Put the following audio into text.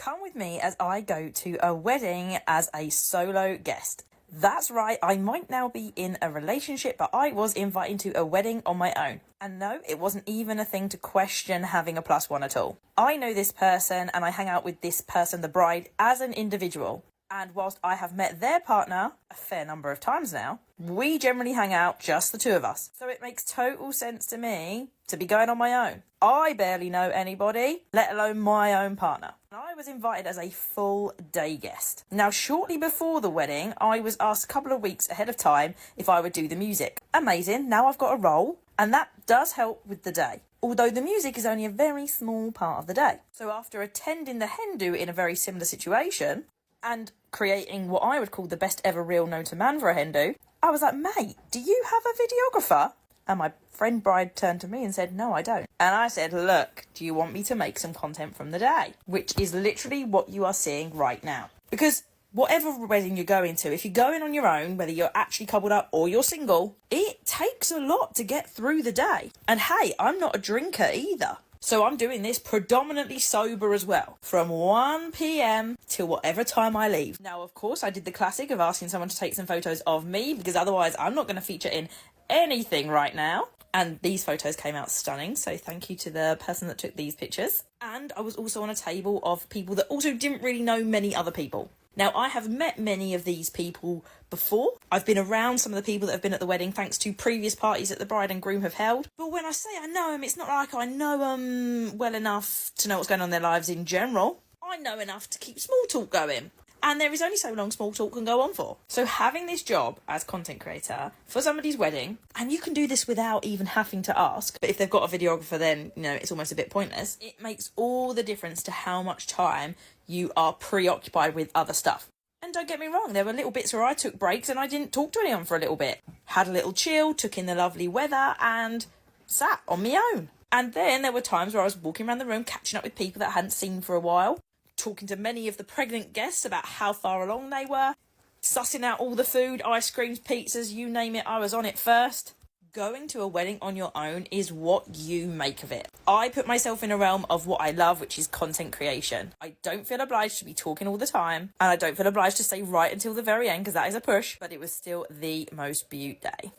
Come with me as I go to a wedding as a solo guest. That's right, I might now be in a relationship, but I was invited to a wedding on my own. And no, it wasn't even a thing to question having a plus one at all. I know this person and I hang out with this person, the bride, as an individual. And whilst I have met their partner a fair number of times now, we generally hang out just the two of us. So it makes total sense to me to be going on my own. I barely know anybody, let alone my own partner. And I was invited as a full day guest. Now, shortly before the wedding, I was asked a couple of weeks ahead of time if I would do the music. Amazing, now I've got a role, and that does help with the day. Although the music is only a very small part of the day. So after attending the hen do in a very similar situation, and creating what I would call the best ever reel known to man for a hen do, I was like, mate, do you have a videographer? And my friend bride turned to me and said, no, I don't. And I said, look, do you want me to make some content from the day? Which is literally what you are seeing right now. Because whatever wedding you're going to, if you're going on your own, whether you're actually coupled up or you're single, it takes a lot to get through the day. And hey, I'm not a drinker either. So I'm doing this predominantly sober as well, from 1 p.m. till whatever time I leave. Now, of course, I did the classic of asking someone to take some photos of me, because otherwise I'm not going to feature in anything right now. And these photos came out stunning, so thank you to the person that took these pictures. And I was also on a table of people that also didn't really know many other people. Now, I have met many of these people before. I've been around some of the people that have been at the wedding thanks to previous parties that the bride and groom have held. But when I say I know them, it's not like I know them well enough to know what's going on in their lives in general. I know enough to keep small talk going. And there is only so long small talk can go on for. So having this job as content creator for somebody's wedding, and you can do this without even having to ask, but if they've got a videographer, then, it's almost a bit pointless. It makes all the difference to how much time you are preoccupied with other stuff. And don't get me wrong, there were little bits where I took breaks and I didn't talk to anyone for a little bit. Had a little chill, took in the lovely weather and sat on my own. And then there were times where I was walking around the room, catching up with people that I hadn't seen for a while, talking to many of the pregnant guests about how far along they were, sussing out all the food, ice creams, pizzas, you name it, I was on it first. Going to a wedding on your own is what you make of it. I put myself in a realm of what I love, which is content creation. I don't feel obliged to be talking all the time, and I don't feel obliged to stay right until the very end, because that is a push, but it was still the most beaut day.